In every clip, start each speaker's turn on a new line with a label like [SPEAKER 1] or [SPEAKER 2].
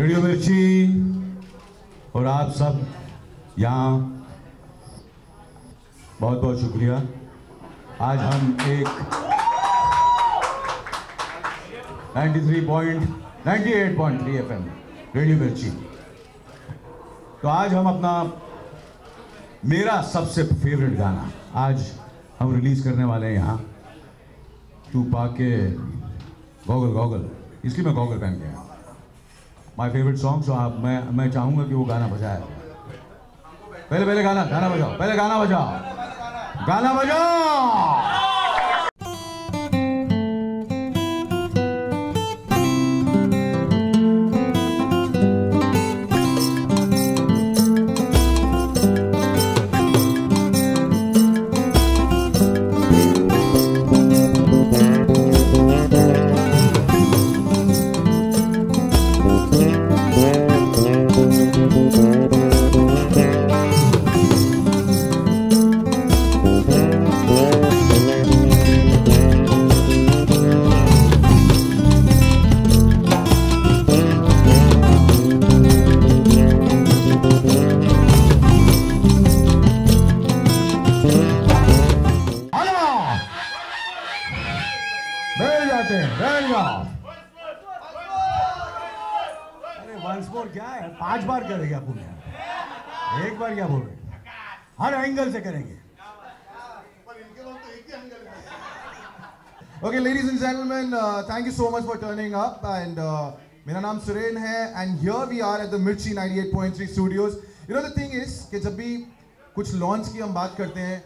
[SPEAKER 1] Radio मिर्ची और आप सब यहाँ बहुत बहुत शुक्रिया। आज हम एक 98.3 FM रेडियो मिर्ची, तो आज हम अपना मेरा सबसे फेवरेट गाना आज हम रिलीज करने वाले हैं यहाँ। तू पाके गॉगल गॉगल, इसलिए मैं गॉगल पहन के आया। My favourite song. सो आप मैं चाहूँगा कि वो गाना बजाए। पहले गाना बजाओ, पहले गाना बजाओ। अरे वंस मोर क्या है, 5 बार करेंगे आप, एक बार क्या बोल रहे, हर एंगल से करेंगे।
[SPEAKER 2] Okay, ladies and gentlemen, thank you so much for turning up. And मेरा नाम सुरेन है, and here we are at the Mirchi 98.3 Studios. You know the thing is कि जब भी कुछ लॉन्च की हम बात करते हैं,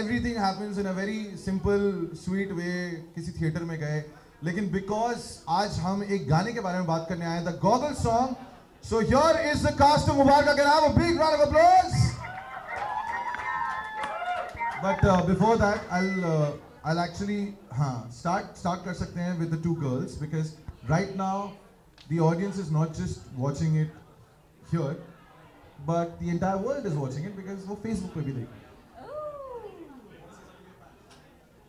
[SPEAKER 2] everything happens in a very simple, sweet way. किसी थिएटर में गए, लेकिन because आज हम एक गाने के बारे में बात करने आए हैं, the Goggle song. So here is the cast of Mubaraka. Can I have a big round of applause? But before that, I'll actually start कर सकते हैं with the two girls, because right now the audience is not just watching it here, but the entire world is watching it because वो Facebook पे भी देख।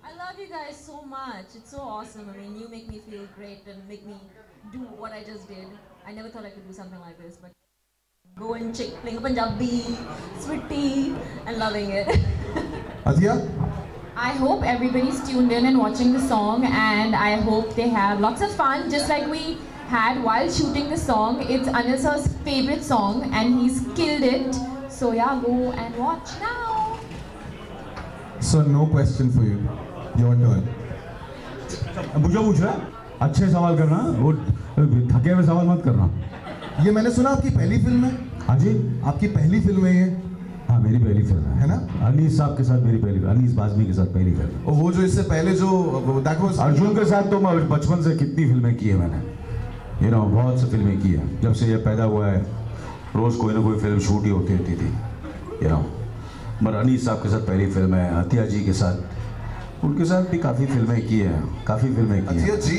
[SPEAKER 3] I love you guys so much. It's so awesome. I mean, you make me feel great and make me do what I just did. I never thought I could do something like this, but go and check playing Punjabi, Sweetie, and loving it.
[SPEAKER 2] Adhiya?
[SPEAKER 4] I hope everybody's tuned in and watching the song, and I hope they have lots of fun, just like we had while shooting the song. It's Anil sir's favorite song, and he's killed it. So yeah, go and watch now.
[SPEAKER 2] So no question for you. Your turn.
[SPEAKER 1] मुझे पूछ रहा है, अच्छे सवाल करना, वो थके हुए सवाल मत करना।
[SPEAKER 2] ये मैंने सुना आपकी पहली फिल्म है?
[SPEAKER 1] हाँ जी,
[SPEAKER 2] आपकी पहली फिल्म है ये?
[SPEAKER 1] हाँ, मेरी पहली फिल्म है
[SPEAKER 2] ना?
[SPEAKER 1] अनीस साहब के साथ मेरी पहली, अनीस बाज़मी के साथ पहली फिल्म।
[SPEAKER 2] और वो जो इससे पहले जो
[SPEAKER 1] अर्जुन के साथ तो मैं बचपन से कितनी फिल्में की है मैंने, बहुत सी फिल्में की है। जब से ये पैदा हुआ है, रोज़ कोई ना कोई फिल्म शूट ही होती रहती थी, मगर अनीस साहब के साथ पहली फिल्म है। अतिया जी के साथ, उनके साथ भी काफ़ी फिल्में की हैं, काफ़ी फिल्में की हैं।
[SPEAKER 2] अतिया जी,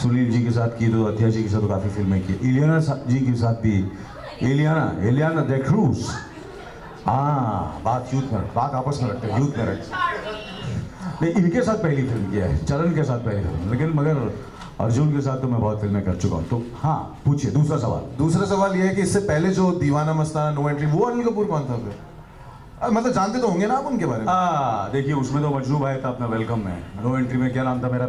[SPEAKER 1] सुनील जी के साथ की, तो अतिया जी के साथ तो काफ़ी फिल्में की। इलियाना जी के साथ भी, इलियाना द क्रूज। हाँ, बात आपस में रखते हैं, यूथ में रखते हैं। नहीं, इनके साथ पहली फिल्म किया है, चरण के साथ पहली फिल्म, लेकिन मगर अर्जुन के साथ तो मैं बहुत फिल्में कर चुका हूँ। तो हाँ, पूछिए दूसरा सवाल ये है कि इससे पहले जो दीवाना मस्ताना, नो एंट्री, वो अनिल कपूर कौन था फिर? मतलब जानते तो होंगे ना आप उनके बारे में? देखिए, उसमें तो मजनू भाई था अपना, वेलकम में। नो एंट्री में क्या नाम था मेरा?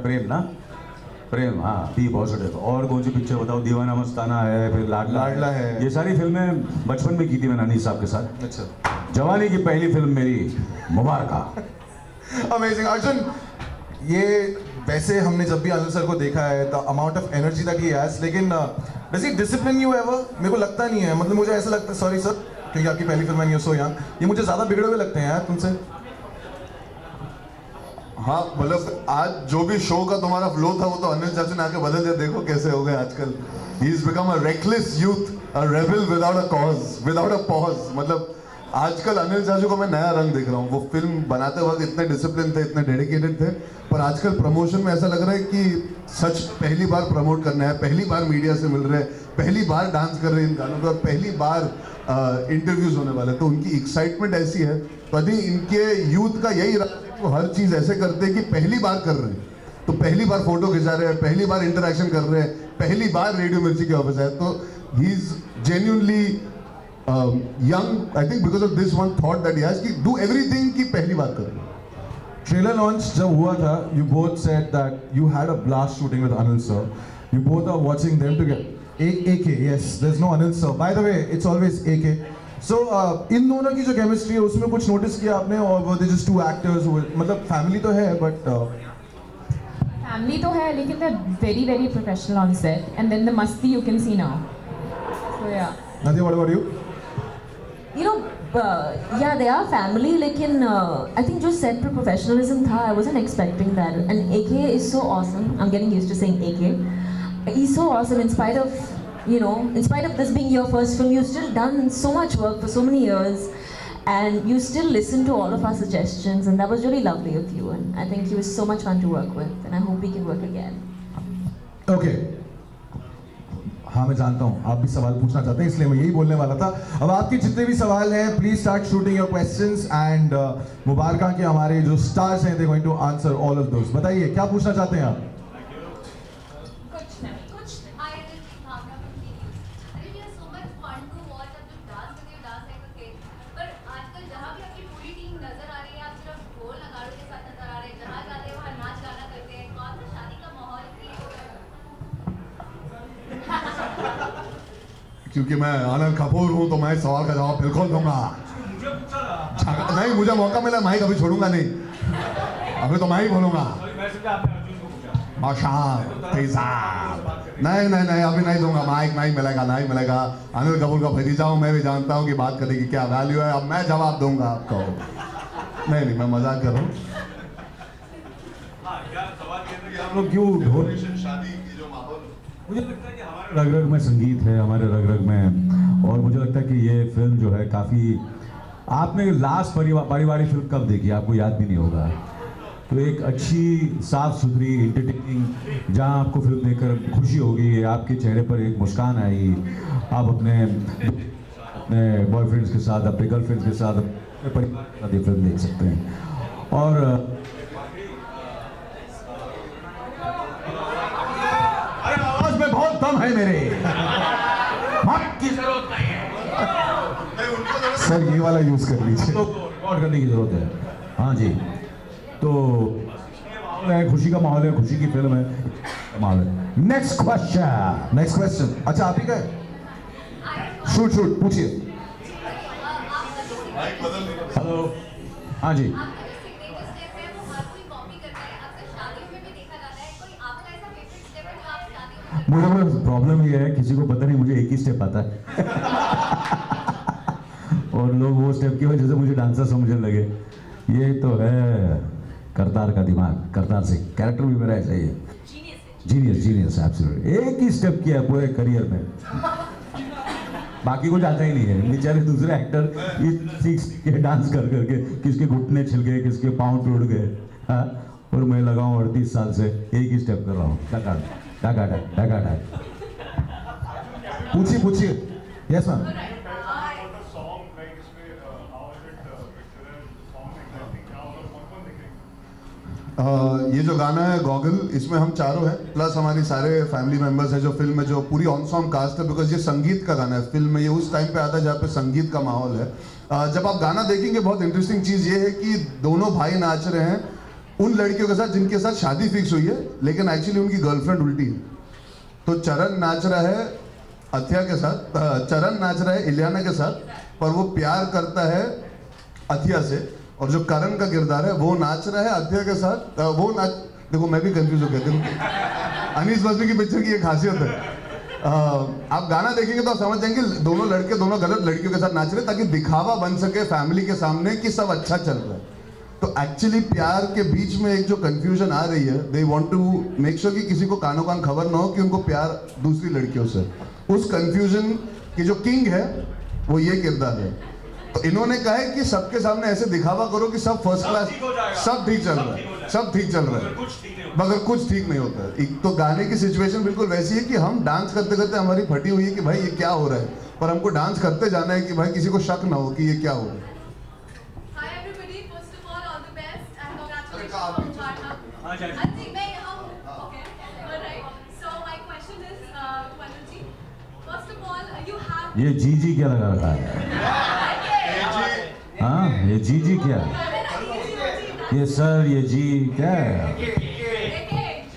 [SPEAKER 1] प्रेम, हाँ, बी पॉजिटिव। और कौन सी पिक्चर बताओ? दीवाना मस्ताना है, फिर लाडला है। ये सारी फिल्में बचपन में की थी मैंने अनीस साहब के साथ।
[SPEAKER 2] अच्छा।
[SPEAKER 1] जवानी की पहली फिल्म मेरी मुबारका।
[SPEAKER 2] अमेजिंग। अर्जुन, ये वैसे हमने जब भी अनिल सर को देखा है, the amount of energy that he has, लेकिन does he discipline you ever? मेरे को लगता नहीं है, मतलब मुझे ऐसा लगता है, सॉरी सर, क्योंकि आपकी पहली फिल्म है सो यंग, ये मुझे ज़्यादा बिगड़े हुए लगते हैं यार तुमसे।
[SPEAKER 5] हाँ, मतलब आज जो भी शो का तुम्हारा फ्लो था वो तो अनिल चाचू ने आके बदल दिया। देखो कैसे हो गए आजकल। He is become a reckless youth, a rebel without a cause, without a pause. मतलब आजकल अनिल चाचू को मैं नया रंग देख रहा हूँ। वो फिल्म बनाते वक्त इतने डिसिप्लिन थे, इतने डेडिकेटेड थे, पर आजकल प्रमोशन में ऐसा लग रहा है कि सच पहली बार प्रमोट करना है, पहली बार मीडिया से मिल रहे हैं, पहली बार डांस कर रहे हैं इन गानों पर, और पहली बार इंटरव्यूज होने वाले। तो उनकी एक्साइटमेंट ऐसी है, तो अभी इनके यूथ का यही रहा है, वो हर चीज़ ऐसे करते हैं कि पहली बार कर रहे हैं, तो पहली बार फोटो खिंचा रहे हैं, पहली बार इंटरेक्शन कर रहे हैं, पहली बार रेडियो मिर्ची के ऑफिस है। तो he's genuinely young. I think because of this one thought that he has कि do everything कि पहली बार कर.
[SPEAKER 2] Trailer launch जब हुआ था, you both said that you had a blast shooting with Anil sir. You both are watching them together. AK, yes. There's no Anil sir. By the way, it's always AK. So इन दोनों की जो chemistry है उसमें कुछ notice किया आपने, or were they just two actors? मतलब family तो है, but
[SPEAKER 4] family तो है, लेकिन they're very very professional on set, and then the masti you can see now. So yeah.
[SPEAKER 2] Nadia, what about you?
[SPEAKER 3] You know, yeah, they are family, लेकिन I think जो set पे professionalism था, I wasn't expecting that. And AK is so awesome. I'm getting used to saying AK. He's so awesome in spite of, you know, in spite of this being your first film, you've still done so much work for so many years, and you still listen to all of our suggestions, and that was really lovely of you. And I think he was so much fun to work with, and I hope we can work again.
[SPEAKER 2] Okay. हाँ मैं जानता हूँ आप भी सवाल पूछना चाहते हैं, इसलिए मैं यही बोलने वाला था. अब आपके जितने भी सवाल हैं, please start shooting your questions, and Mubaraka के हमारे जो स्टार्स हैं, they going to answer all of those. बताइए क्या पूछना चाहते हैं आप?
[SPEAKER 5] क्योंकि मैं आनंद कपूर हूं तो मैं इस सवाल का जवाब बिल्कुल दूंगा. नहीं, मुझे मौका मिला, मैं कभी छोड़ूंगा नहीं. अभी तो मैं ही बोलूंगा. नहीं नहीं नहीं, अभी नहीं दूंगा. माइक नहीं मिलेगा, नहीं मिलेगा. अनिल कपूर का भतीजा हूं, मैं भी जानता हूं कि बात करने की क्या वैल्यू है. अब मैं जवाब दूंगा आपको. नहीं नहीं, मैं मजाक कर रहा हूं.
[SPEAKER 1] हम लोग क्यों
[SPEAKER 5] शादी की जो माहौल,
[SPEAKER 1] मुझे लगता है कि हमारे रग रग में संगीत है, हमारे रग रग में, और मुझे लगता है कि ये फिल्म जो है काफ़ी, आपने लास्ट पारिवारिक फिल्म कब देखी आपको याद भी नहीं होगा. तो एक अच्छी साफ सुथरी इंटरटेनिंग, जहाँ आपको फिल्म देखकर खुशी होगी, आपके चेहरे पर एक मुस्कान आई, आप अपने बॉयफ्रेंड्स के साथ, अपने गर्लफ्रेंड्स के साथ, अपने परिवार के साथ ये फिल्म देख सकते हैं. और आवाज में बहुत दम है मेरे, माइक की जरूरत नहीं है
[SPEAKER 2] सर, ये वाला यूज कर लीजिए.
[SPEAKER 1] तो रिकॉर्ड करने की जरूरत है. हाँ जी, तो है, खुशी का माहौल है, खुशी की फिल्म है, माहौल है. Next question. अच्छा आप ही का शूट पूछिए. हेलो. हाँ जी. मुझे प्रॉब्लम ये है, किसी को पता नहीं, मुझे एक ही स्टेप आता है और लोग वो स्टेप की वजह से मुझे डांसर समझने लगे. ये तो है करतार का दिमाग, करतार से कैरेक्टर भी मेरा ऐसा ही है. Genius absolutely. एक ही स्टेप किया है पूरे करियर में, बाकी कुछ आता ही नहीं है. बेचारे दूसरे एक्टर सीख के डांस कर करके किसके घुटने छिल गए, किसके पाँव टूट गए, और मैं लगा हूँ 38 साल से एक ही स्टेप कर रहा हूँ. टका.
[SPEAKER 2] पूछिए. Yes ma'am.
[SPEAKER 5] ये जो गाना है गॉगल, इसमें हम चारों हैं, प्लस हमारी सारे फैमिली मेंबर्स हैं जो फिल्म में, जो पूरी ऑन-सॉन्ग कास्ट है, बिकॉज ये संगीत का गाना है. फिल्म में ये उस टाइम पे आता है जहाँ पे संगीत का माहौल है. जब आप गाना देखेंगे, बहुत इंटरेस्टिंग चीज़ ये है कि दोनों भाई नाच रहे हैं उन लड़कियों के साथ जिनके साथ शादी फिक्स हुई है, लेकिन एक्चुअली उनकी गर्लफ्रेंड उल्टी है. तो चरण नाच रहा है अथ्या के साथ, चरण नाच रहा है इलियाना के साथ, पर वो प्यार करता है अथ्या से. और जो करण का किरदार है वो नाच रहा है अथ्या के साथ. वो नाच, देखो मैं भी कंफ्यूज हो गया. अनीस बसमी की पिक्चर की एक खासियत है, आप गाना देखेंगे तो आप समझ जाएंगे दोनों लड़के दोनों गलत लड़कियों के साथ नाच रहे हैं ताकि दिखावा बन सके फैमिली के सामने कि सब अच्छा चल रहा है. तो एक्चुअली प्यार के बीच में एक जो कंफ्यूजन आ रही है, they want to make sure कि किसी को कानो कान खबर ना हो कि उनको प्यार दूसरी लड़कियों से. उस कंफ्यूजन की जो किंग है वो ये किरदार है. तो इन्होंने कहा है कि सबके सामने ऐसे दिखावा करो कि सब फर्स्ट क्लास, सब ठीक चल रहा है, सब ठीक चल रहा है, मगर कुछ ठीक नहीं होता है. तो गाने की सिचुएशन बिल्कुल वैसी है कि हम डांस करते करते हमारी फटी हुई है कि भाई ये क्या हो रहा है, पर हमको डांस करते जाना है कि भाई किसी को शक ना हो कि ये क्या हो रहा है.
[SPEAKER 6] So my question is to Anil ji. First of all,
[SPEAKER 1] ये जी क्या लगा रखा है? हाँ, ये जी क्या? ये सर, ये जी क्या है?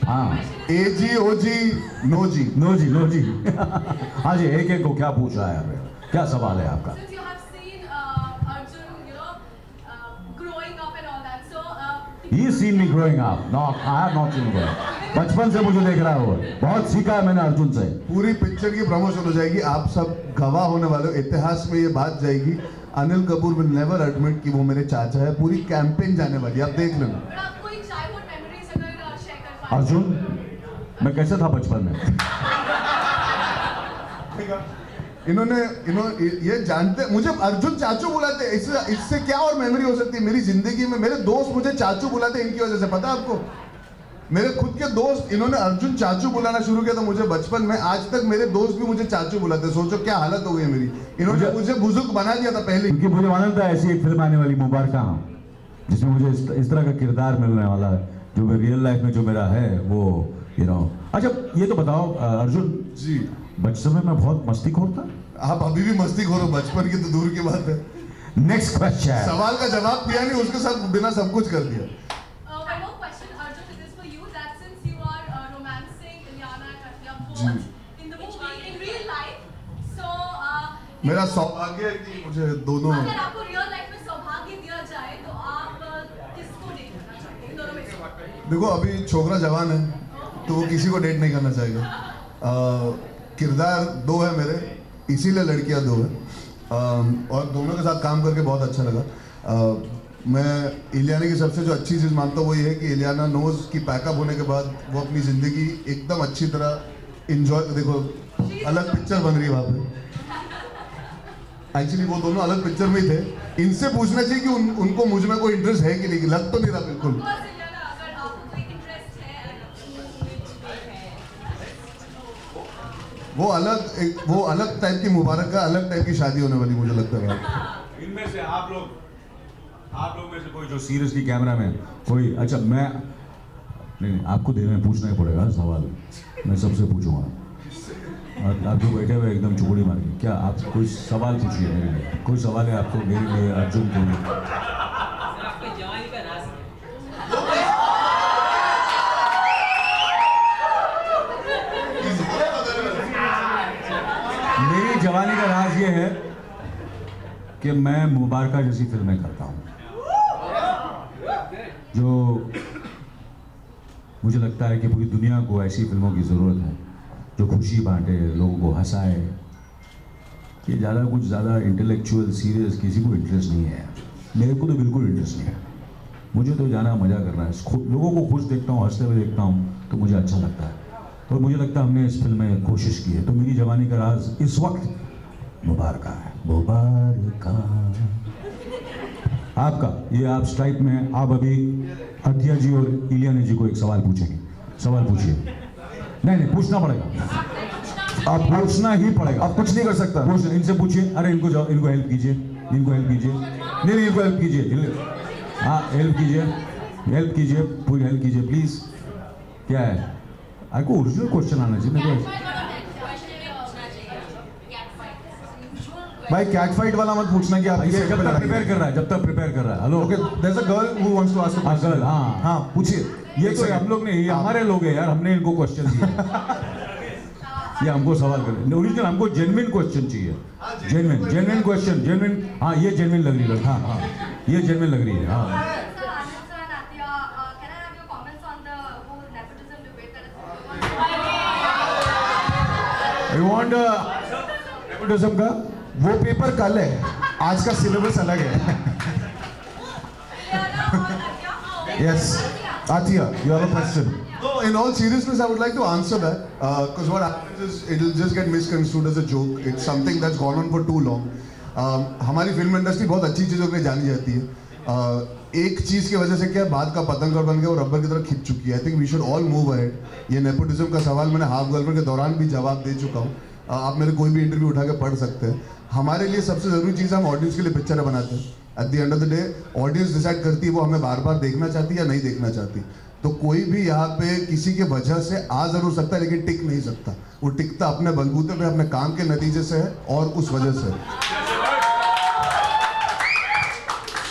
[SPEAKER 1] हाँ,
[SPEAKER 5] AG OG नो जी।
[SPEAKER 1] नो जी। हाँ जी, एक को क्या पूछ रहा है हमें? क्या सवाल है आपका?
[SPEAKER 6] Since you have seen Arjun, growing up and all that, so
[SPEAKER 1] He seen me growing up. No, I have not seen him. बचपन से मुझे देख रहा है वो। बहुत सीखा है मैंने अर्जुन से।
[SPEAKER 5] पूरी पिक्चर की प्रमोशन हो जाएगी, आप सब गवाह होने वाले हो, इतिहास में ये बात जाएगी। Anil Kapoor will never admit कि वो मेरे चाचा है। पूरी कैंपेन जाने वाली, आप देख लेना।
[SPEAKER 6] but आप कोई childhood memories अगर share कर पाए?
[SPEAKER 1] अर्जुन, मैं कैसे था बचपन में?
[SPEAKER 5] इन्होंने ये जानते, मुझे अर्जुन चाचू बुलाते, इससे क्या और मेमोरी हो सकती है मेरी जिंदगी में? मेरे दोस्त मुझे चाचू बुलाते इनकी वजह से, पता है आपको? मेरे खुद के दोस्त, इन्होंने अर्जुन चाचू बुलाना शुरू किया था मुझे बचपन में। आज तक मेरे दोस्त भी मुझे चाचू बुलाते। सोचो क्या हालत हो गई मेरी। इन्होंने मुझे बुजुर्ग बना दिया था पहले।
[SPEAKER 1] क्योंकि मुझे मालूम था ऐसी एक फिल्म आने वाली मुबारका, जिसमें मुझे इस तरह का किरदार मिलने वाला है जो मैं रियल लाइफ में जो मेरा है वो अच्छा ये तो बताओ अर्जुन
[SPEAKER 5] जी,
[SPEAKER 1] बचपन में मैं बहुत मस्तीखोर था?
[SPEAKER 5] आप अभी भी मस्तीखोर हो, बचपन की तो दूर की बात है।
[SPEAKER 1] Next question.
[SPEAKER 5] सवाल का जवाब दिया नहीं, उसके साथ बिना सब कुछ कर दिया।
[SPEAKER 6] One more question, Arjun, this is for you. That since you are romancing Ileana and Katya both in the movie, in real life, so
[SPEAKER 5] मेरा सौभाग्य है कि मुझे दोनों।
[SPEAKER 6] अगर आपको रियल लाइफ में सौभाग्य दिया जाए तो आप किसको डेट करना चाहेंगे इन दोनों में से?
[SPEAKER 5] देखो अभी छोकरा जवान है तो वो किसी को डेट नहीं करना चाहेगा। किरदार दो है मेरे, इसीलिए लड़कियां दो है। और दोनों के साथ काम करके बहुत अच्छा लगा। मैं इलियाना की सबसे जो अच्छी चीज़ मानता हूँ वो ये है कि इलियाना नोज की पैकअप होने के बाद वो अपनी ज़िंदगी एकदम अच्छी तरह इंजॉय। देखो अलग पिक्चर बन रही है वहाँ पे। एक्चुअली वो दोनों अलग पिक्चर में ही थे। इनसे पूछना चाहिए कि उनको मुझ में कोई इंटरेस्ट है कि नहीं, लग तो नहीं रहा बिल्कुल।
[SPEAKER 6] अगर आपको कोई इंटरेस्ट है
[SPEAKER 5] वो अलग टाइप की मुबारक का अलग टाइप की शादी होने वाली मुझे लगता है।
[SPEAKER 1] इनमें से आप लोग में से कोई जो सीरियसली कैमरा में कोई, अच्छा मैं नहीं आपको देने में पूछना ही पड़ेगा सवाल, मैं सबसे पूछूंगा। आप जो बैठे हुए एकदम चुगड़ी मार के, क्या आप कोई सवाल पूछिए मेरे लिए? कोई सवाल है आपको मेरे लिए, अर्जुन के लिए? मेरी जवानी का राज ये है कि मैं मुबारका जैसी फिल्में करता हूँ जो मुझे लगता है कि पूरी दुनिया को ऐसी फिल्मों की ज़रूरत है जो खुशी बांटे, लोगों को हंसाए। ये ज़्यादा इंटेलेक्चुअल सीरियस किसी को इंटरेस्ट नहीं है। मेरे को तो बिल्कुल इंटरेस्ट नहीं है। मुझे तो जाना मज़ा करना है, लोगों को खुश देखता हूँ, हंसते हुए देखता हूँ तो मुझे अच्छा लगता है। और मुझे लगता है हमने इस फिल्म में कोशिश की है। तो मेरी जवानी का राज इस वक्त मुबारका है। मुबारका आपका, ये आप स्ट्राइक में, आप अभी अतिया जी और इलियाना जी को एक सवाल पूछेंगे। सवाल पूछिए। नहीं पूछना पड़ेगा, आप पूछना ही पड़ेगा, आप कुछ नहीं कर सकता। इनसे पूछिए। अरे इनको जाओ, इनको हेल्प कीजिए, इनको हेल्प कीजिए। नहीं इनको हेल्प कीजिए। हाँ हेल्प कीजिए, पूरी हेल्प कीजिए प्लीज। क्या है आपको ओरिजिनल क्वेश्चन आना चाहिए।
[SPEAKER 2] भाई कैट फाइट वाला मत पूछना कि आप
[SPEAKER 1] जब तक प्रिपेयर कर रहा है। Hello,
[SPEAKER 2] okay, there is a girl who wants to ask a
[SPEAKER 1] girl.
[SPEAKER 2] हाँ पूछिए।
[SPEAKER 1] ये तो हम लोग ने, ये हमारे लोग हैं यार, हमने इनको क्वेश्चन दिया। ये हमको सवाल कर, ओरिजिनल हमको जेन्युइन क्वेश्चन चाहिए। Genuine question, genuine. हाँ ये जेन्युइन लग रही है। हाँ ये जेन्युइन लग रही है। हाँ यू वांट नेपोटिज्म का
[SPEAKER 2] वो पेपर कल है, आज का सिलेबस अलग है। Yes, Atiya, you have a question.
[SPEAKER 5] No, in all seriousness, I would like to answer that because what happens is it'll just get misconstrued as a joke. It's something that's gone on for too long. हमारी film industry बहुत अच्छी चीज़ों के लिए जानी जाती है। एक चीज़ की वजह से क्या बात का पतंग बन गया और रबर की तरह खिंच चुकी है। I think we should all move ahead. ये नेपोटिज्म का सवाल मैंने हाफ गर्लफ्रेंड के दौरान भी जवाब दे चुका हूँ। आप मेरे कोई भी इंटरव्यू उठा के पढ़ सकते हैं। हमारे लिए सबसे ज़रूरी चीज़ हम ऑडियंस के लिए पिक्चरें बनाते हैं। At the end of the day audience decide करती है वो हमें बार बार देखना चाहती है या नहीं देखना चाहती। तो कोई भी यहाँ पे किसी के वजह से आ जरूर सकता है लेकिन टिक नहीं सकता। वो टिकता अपने बलबूते पे, अपने काम के नतीजे से है और उस वजह से।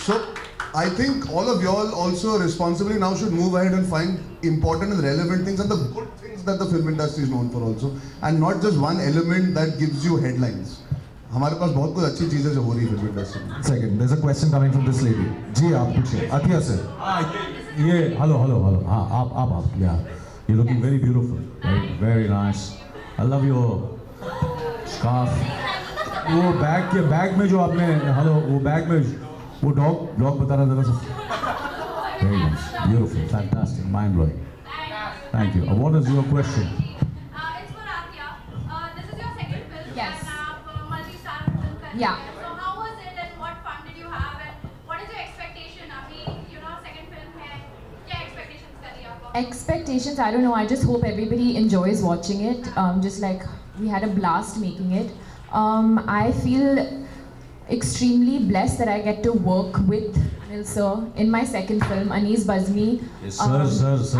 [SPEAKER 5] So I think all of y'all also responsibly now should move ahead and find important and relevant things and the good things that the film industry is known for also, and not just one element that gives you headlines. हमारे पास बहुत कुछ अच्छी चीजें जो हो रही है film industry में।
[SPEAKER 2] Second, there's a question coming from this lady. जी आप पूछिए, अतिया से।
[SPEAKER 1] ये हेलो हाँ आप yeah, you're looking very beautiful, very nice. I love your scarf. वो बैग में जो आपने वो बैग में वो डॉग बता रहा था जरा। Very nice, beautiful, fantastic, mind blowing. Thank you. What is your question?
[SPEAKER 6] It's for Atya. This is your second film.
[SPEAKER 4] Yes.
[SPEAKER 6] And आप multi-star film कर रहे
[SPEAKER 4] Yeah.
[SPEAKER 6] हैं. So how was it and what fun did you have and what is your expectation? अभी second film है. क्या expectations कर रही है आप?
[SPEAKER 4] Expectations, I don't know. I just hope everybody enjoys watching it. Just like we had a blast making it. I feel extremely blessed that I get to work with Anil sir in my second film, Anees Bazmi.
[SPEAKER 1] Yes, sir.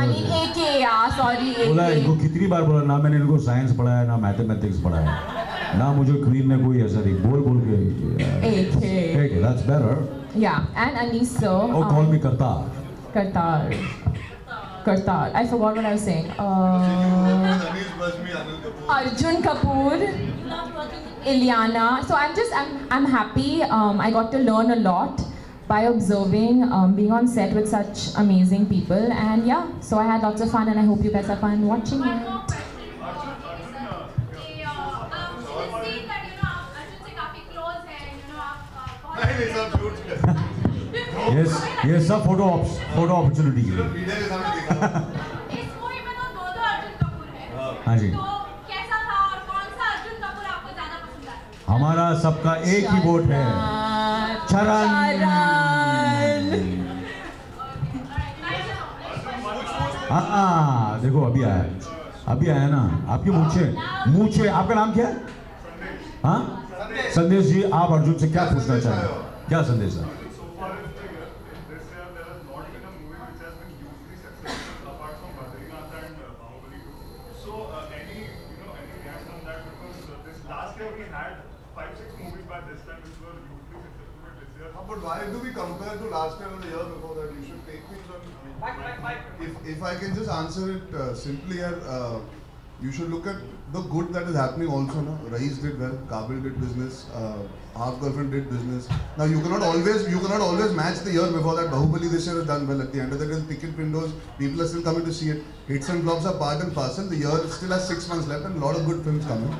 [SPEAKER 4] I mean AK, yeah, sorry.
[SPEAKER 1] बोला
[SPEAKER 4] AK.
[SPEAKER 1] इनको कितनी बार बोला, ना मैंने इनको science पढ़ाया ना mathematics पढ़ाया, ना मुझे क्वीन ने कोई ऐसा नहीं बोल के
[SPEAKER 4] AK.
[SPEAKER 1] Okay, that's better.
[SPEAKER 4] Yeah, and Anees sir.
[SPEAKER 1] Oh, call me Kartar.
[SPEAKER 4] Kartar. I forgot what I was saying. Arjun Kapoor. Ilyana. So I'm happy. I got to learn a lot by observing, being on set with such amazing people, and yeah, so I had lots of fun, and I hope you guys have fun watching
[SPEAKER 6] One
[SPEAKER 4] it.
[SPEAKER 6] more question. We've seen that आप अर्जुन से काफी close हैं. आप बहुत.
[SPEAKER 5] नहीं सब झूठ है।
[SPEAKER 1] Yes, सब फोटो अपॉर्चुनिटी के लिए।
[SPEAKER 5] मीडिया के सामने दिखा।
[SPEAKER 6] इस मूवी में तो दो अर्जुन कपूर हैं.
[SPEAKER 1] हाँ जी।
[SPEAKER 6] तो कैसा था और कौन सा अर्जुन कपूर आपको ज्यादा पसंद आया?
[SPEAKER 1] हमारा सबका एक ही वोट है, चरण। हाँ देखो अभी आया ना, आपकी मूछे। आपका नाम क्या है? हाँ संदेश जी, आप अर्जुन से क्या पूछना चाहेंगे? क्या संदेश है?
[SPEAKER 5] But why do we compare to last year or the year before that? You should take things on. If I can just answer it simply, you should look at the good that is happening also. No? Raees did well, Kabil did business, Half Girlfriend did business. Now you cannot always match the year before that. Bahubali this year has done well. At the end of the day, ticket windows, people are still coming to see it. Hits and flops are part and parcel. The year still has 6 months left and a lot of good films coming.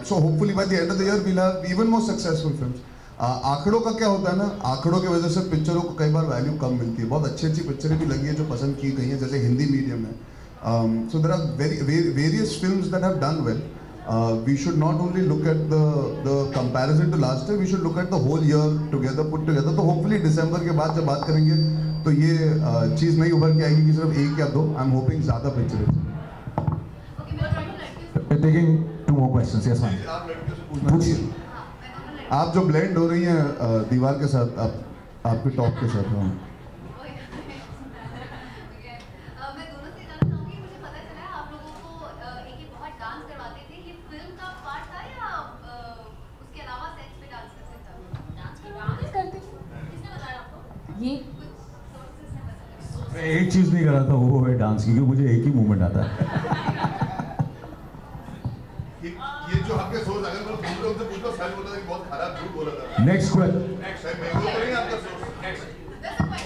[SPEAKER 5] So hopefully by the end of the year we'll have even more successful films. आंकड़ों का क्या होता है ना, आंकड़ों की वजह से पिक्चरों को कई बार वैल्यू कम मिलती है। बहुत अच्छी पिक्चरें भी लगी है जो पसंद की गई हैं, जैसे हिंदी मीडियम में। So there are various films that have done well. We should not only look at the comparison to last year, we should look at the whole year together, put together. तो hopefully दिसंबर के बाद जब बात करेंगे तो ये चीज़ नहीं उभर के आएगी कि सिर्फ एक या दो। I'm hoping ज़्यादा पिक्चरें।
[SPEAKER 1] We're taking 2 more questions. Yes, ma'am. पूछिए। आप जो ब्लेंड हो रही हैं दीवार के साथ, आपके टॉप के साथ। हाँ
[SPEAKER 6] मैं दोनों से जानना चाहूँगी, मुझे पता चला है आप लोगों को एक बहुत डांस करवाते थे, ये फिल्म का पार्ट था या उसके अलावा सेट्स पे डांस करते थे?
[SPEAKER 4] डांस करते हैं।
[SPEAKER 6] किसने बताया आपको?
[SPEAKER 4] ये
[SPEAKER 6] कुछ सोर्सेस ने बताया?
[SPEAKER 1] मैं एक चीज़ नहीं कर रहा था, वो है डांस, क्योंकि मुझे एक ही मूवमेंट आता है।
[SPEAKER 5] ये जो आपके सोर्स अगर मैं पूछ रहा हूँ तो पूछ लो, सच बोला था कि बहुत खराब झूठ बोला था।
[SPEAKER 1] Next question.
[SPEAKER 5] नेक्स्ट टाइम मैं बोल रही हूँ आपका सोर्स।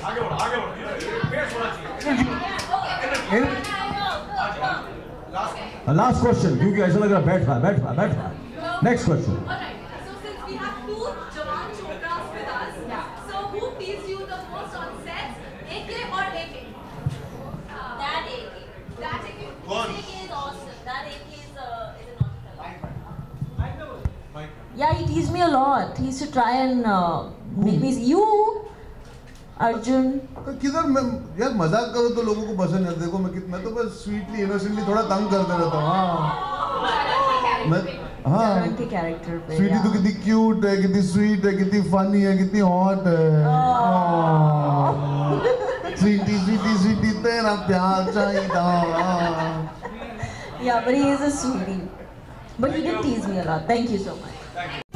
[SPEAKER 6] आगे बढ़ो।
[SPEAKER 1] लास्ट क्वेश्चन, क्योंकि ऐसा लग रहा है बैठ रहा। Next question.
[SPEAKER 6] Alright, so since we have 2 Jawan Chopras with us, so who teased you the most on sets, AK or AK?
[SPEAKER 3] That AK.
[SPEAKER 6] That AK.
[SPEAKER 5] कौन?
[SPEAKER 3] AK is awesome. That AK is yeah, he teased me a lot. He used to try and make me. You, Arjun.
[SPEAKER 5] किधर मैं यार मजाक करो तो लोगों को पसंद है। देखो मैं तो बस स्वीटली इनोसेंटली थोड़ा तंग करते रहता हूँ। हाँ मैं
[SPEAKER 3] चरण के कैरेक्टर पे।
[SPEAKER 5] स्वीटी तो कितनी क्यूट है, कितनी स्वीट है, कितनी फनी है, कितनी हॉट है। स्वीटी तेरा तेरा प्यार चाहिदा.
[SPEAKER 3] Yeah, but he is a sweetie. But he did tease me a lot. Thank you so much.